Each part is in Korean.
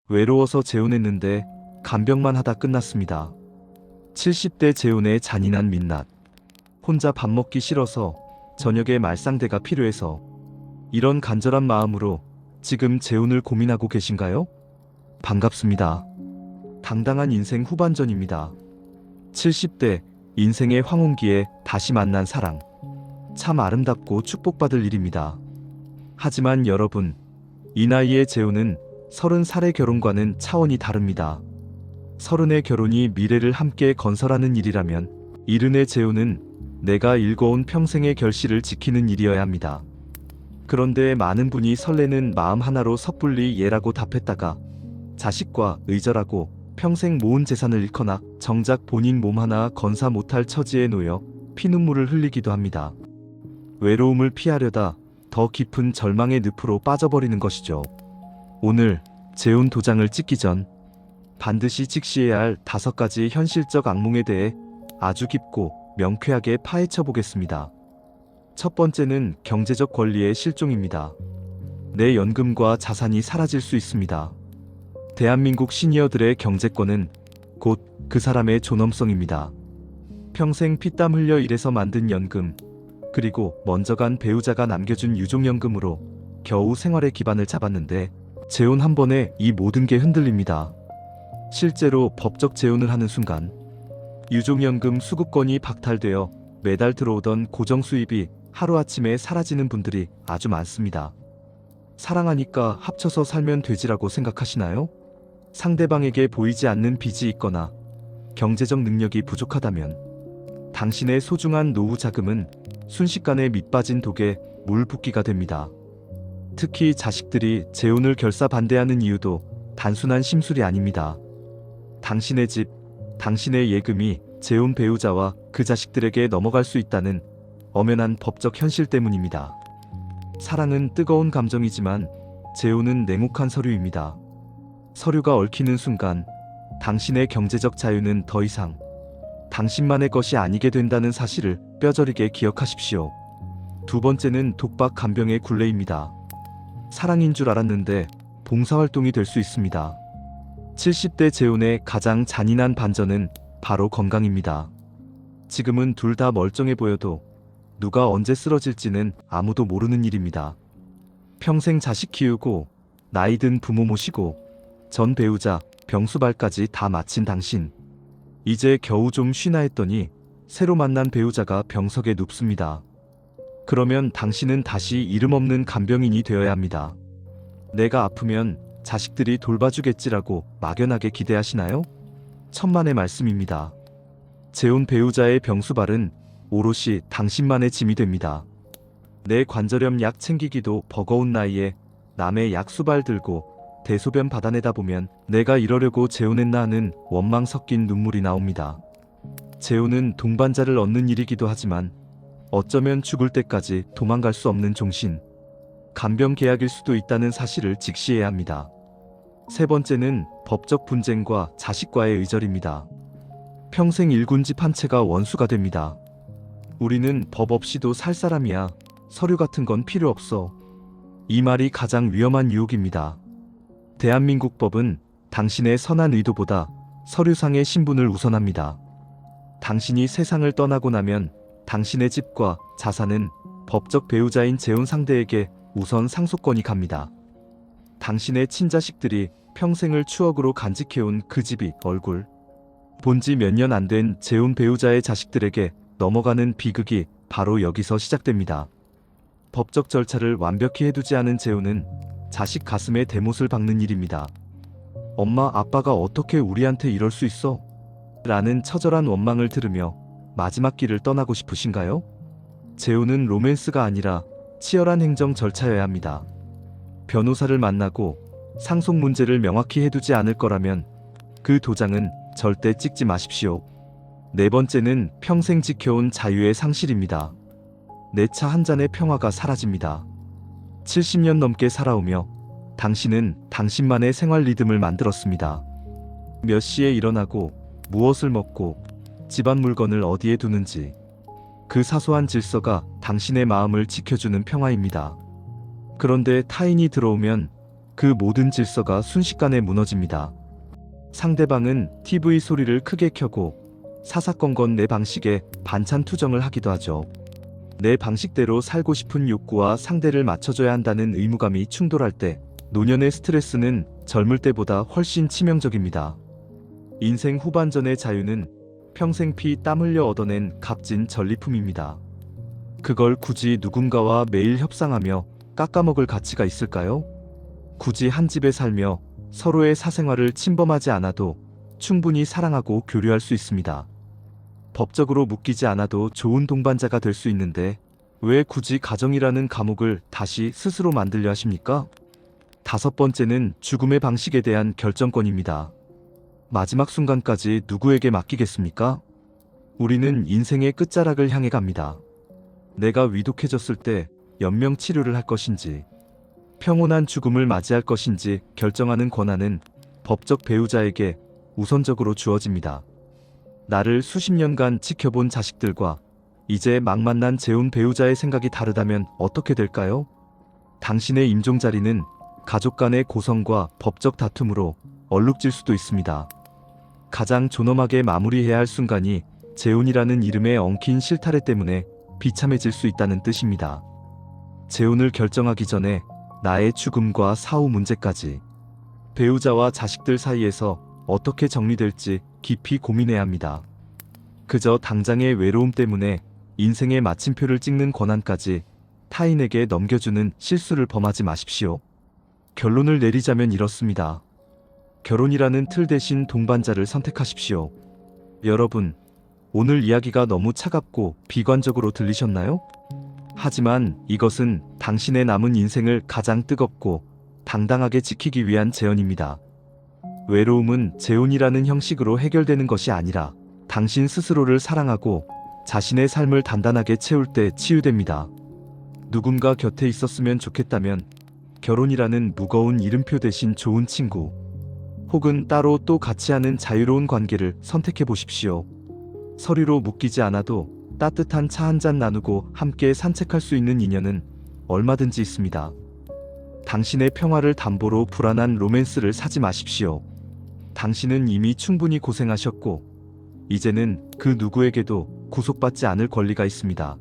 외로워서 재혼했는데 간병만 하다 끝났습니다. 70대 재혼의 잔인한 민낯. 혼자 밥 먹기 싫어서 저녁에 말상대가 필요해서. 이런 간절한 마음으로 지금 재혼을 고민하고 계신가요? 반갑습니다. 당당한 인생 후반전입니다. 70대 인생의 황혼기에 다시 만난 사랑. 참 아름답고 축복받을 일입니다. 하지만 여러분, 이 나이의 재혼은 30살의 결혼과는 차원이 다릅니다. 30의 결혼이 미래를 함께 건설하는 일이라면 70의 재혼은 내가 일궈온 평생의 결실을 지키는 일이어야 합니다. 그런데 많은 분이 설레는 마음 하나로 섣불리 예라고 답했다가 자식과 의절하고 평생 모은 재산을 잃거나 정작 본인 몸 하나 건사 못할 처지에 놓여 피눈물을 흘리기도 합니다. 외로움을 피하려다 더 깊은 절망의 늪으로 빠져버리는 것이죠. 오늘 재혼 도장을 찍기 전 반드시 직시해야 할 5가지 현실적 악몽에 대해 아주 깊고 명쾌하게 파헤쳐 보겠습니다. 첫 번째는 경제적 권리의 실종입니다. 내 연금과 자산이 사라질 수 있습니다. 대한민국 시니어들의 경제권은 곧 그 사람의 존엄성입니다. 평생 피땀 흘려 일해서 만든 연금, 그리고 먼저 간 배우자가 남겨준 유족연금으로 겨우 생활의 기반을 잡았는데 재혼 한 번에 이 모든 게 흔들립니다. 실제로 법적 재혼을 하는 순간 유족연금 수급권이 박탈되어 매달 들어오던 고정 수입이 하루아침에 사라지는 분들이 아주 많습니다. 사랑하니까 합쳐서 살면 되지라고 생각하시나요? 상대방에게 보이지 않는 빚이 있거나 경제적 능력이 부족하다면 당신의 소중한 노후 자금은 순식간에 밑빠진 독에 물 붓기가 됩니다. 특히 자식들이 재혼을 결사 반대하는 이유도 단순한 심술이 아닙니다. 당신의 집, 당신의 예금이 재혼 배우자와 그 자식들에게 넘어갈 수 있다는 엄연한 법적 현실 때문입니다. 사랑은 뜨거운 감정이지만 재혼은 냉혹한 서류입니다. 서류가 얽히는 순간 당신의 경제적 자유는 더 이상 당신만의 것이 아니게 된다는 사실을 뼈저리게 기억하십시오. 두 번째는 독박 간병의 굴레입니다. 사랑인 줄 알았는데 봉사활동이 될 수 있습니다. 70대 재혼의 가장 잔인한 반전은 바로 건강입니다. 지금은 둘 다 멀쩡해 보여도 누가 언제 쓰러질지는 아무도 모르는 일입니다. 평생 자식 키우고 나이 든 부모 모시고 전 배우자 병수발까지 다 마친 당신. 이제 겨우 좀 쉬나 했더니 새로 만난 배우자가 병석에 눕습니다. 그러면 당신은 다시 이름 없는 간병인이 되어야 합니다. 내가 아프면 자식들이 돌봐주겠지라고 막연하게 기대하시나요? 천만의 말씀입니다. 재혼 배우자의 병수발은 오롯이 당신만의 짐이 됩니다. 내 관절염 약 챙기기도 버거운 나이에 남의 약 수발 들고 대소변 받아내다 보면 내가 이러려고 재혼했나 하는 원망 섞인 눈물이 나옵니다. 재혼은 동반자를 얻는 일이기도 하지만 어쩌면 죽을 때까지 도망갈 수 없는 종신, 간병 계약일 수도 있다는 사실을 직시해야 합니다. 세 번째는 법적 분쟁과 자식과의 의절입니다. 평생 일군 집 한 채가 원수가 됩니다. 우리는 법 없이도 살 사람이야. 서류 같은 건 필요 없어. 이 말이 가장 위험한 유혹입니다. 대한민국 법은 당신의 선한 의도보다 서류상의 신분을 우선합니다. 당신이 세상을 떠나고 나면 당신의 집과 자산은 법적 배우자인 재혼 상대에게 우선 상속권이 갑니다. 당신의 친자식들이 평생을 추억으로 간직해온 그 집이 얼굴 본지 몇 년 안 된 재혼 배우자의 자식들에게 넘어가는 비극이 바로 여기서 시작됩니다. 법적 절차를 완벽히 해두지 않은 재혼은 자식 가슴에 대못을 박는 일입니다. 엄마 아빠가 어떻게 우리한테 이럴 수 있어? 라는 처절한 원망을 들으며 마지막 길을 떠나고 싶으신가요? 재혼은 로맨스가 아니라 치열한 행정 절차여야 합니다. 변호사를 만나고 상속 문제를 명확히 해두지 않을 거라면 그 도장은 절대 찍지 마십시오. 네 번째는 평생 지켜온 자유의 상실입니다. 내 차 한 잔의 평화가 사라집니다. 70년 넘게 살아오며 당신은 당신만의 생활 리듬을 만들었습니다. 몇 시에 일어나고 무엇을 먹고 집안 물건을 어디에 두는지 그 사소한 질서가 당신의 마음을 지켜주는 평화입니다. 그런데 타인이 들어오면 그 모든 질서가 순식간에 무너집니다. 상대방은 TV 소리를 크게 켜고 사사건건 내 방식에 반찬 투정을 하기도 하죠. 내 방식대로 살고 싶은 욕구와 상대를 맞춰줘야 한다는 의무감이 충돌할 때 노년의 스트레스는 젊을 때보다 훨씬 치명적입니다. 인생 후반전의 자유는 평생 피 땀 흘려 얻어낸 값진 전리품입니다. 그걸 굳이 누군가와 매일 협상하며 깎아먹을 가치가 있을까요? 굳이 한 집에 살며 서로의 사생활을 침범하지 않아도 충분히 사랑하고 교류할 수 있습니다. 법적으로 묶이지 않아도 좋은 동반자가 될 수 있는데 왜 굳이 가정이라는 감옥을 다시 스스로 만들려 하십니까? 5번째는 죽음의 방식에 대한 결정권입니다. 마지막 순간까지 누구에게 맡기겠습니까? 우리는 인생의 끝자락을 향해 갑니다. 내가 위독해졌을 때 연명 치료를 할 것인지, 평온한 죽음을 맞이할 것인지 결정하는 권한은 법적 배우자에게 우선적으로 주어집니다. 나를 수십 년간 지켜본 자식들과 이제 막 만난 재혼 배우자의 생각이 다르다면 어떻게 될까요? 당신의 임종 자리는 가족 간의 고성과 법적 다툼으로 얼룩질 수도 있습니다. 가장 존엄하게 마무리해야 할 순간이 재혼이라는 이름의 엉킨 실타래 때문에 비참해질 수 있다는 뜻입니다. 재혼을 결정하기 전에 나의 죽음과 사후 문제까지, 배우자와 자식들 사이에서 어떻게 정리될지 깊이 고민해야 합니다. 그저 당장의 외로움 때문에 인생의 마침표를 찍는 권한까지 타인에게 넘겨주는 실수를 범하지 마십시오. 결론을 내리자면 이렇습니다. 결혼이라는 틀 대신 동반자를 선택하십시오. 여러분, 오늘 이야기가 너무 차갑고 비관적으로 들리셨나요? 하지만 이것은 당신의 남은 인생을 가장 뜨겁고 당당하게 지키기 위한 제언입니다. 외로움은 재혼이라는 형식으로 해결되는 것이 아니라 당신 스스로를 사랑하고 자신의 삶을 단단하게 채울 때 치유됩니다. 누군가 곁에 있었으면 좋겠다면 결혼이라는 무거운 이름표 대신 좋은 친구, 혹은 따로 또 같이 하는 자유로운 관계를 선택해 보십시오. 서류로 묶이지 않아도 따뜻한 차 한 잔 나누고 함께 산책할 수 있는 인연은 얼마든지 있습니다. 당신의 평화를 담보로 불안한 로맨스를 사지 마십시오. 당신은 이미 충분히 고생하셨고 이제는 그 누구에게도 구속받지 않을 권리가 있습니다.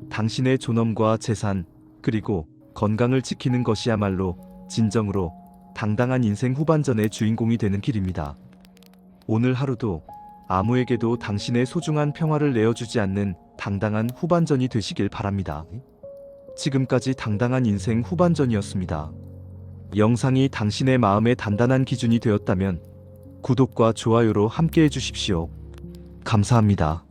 당신의 존엄과 재산, 그리고 건강을 지키는 것이야말로 진정으로 당당한 인생 후반전의 주인공이 되는 길입니다. 오늘 하루도 아무에게도 당신의 소중한 평화를 내어주지 않는 당당한 후반전이 되시길 바랍니다. 지금까지 당당한 인생 후반전이었습니다. 영상이 당신의 마음의 단단한 기준이 되었다면 구독과 좋아요로 함께 해주십시오. 감사합니다.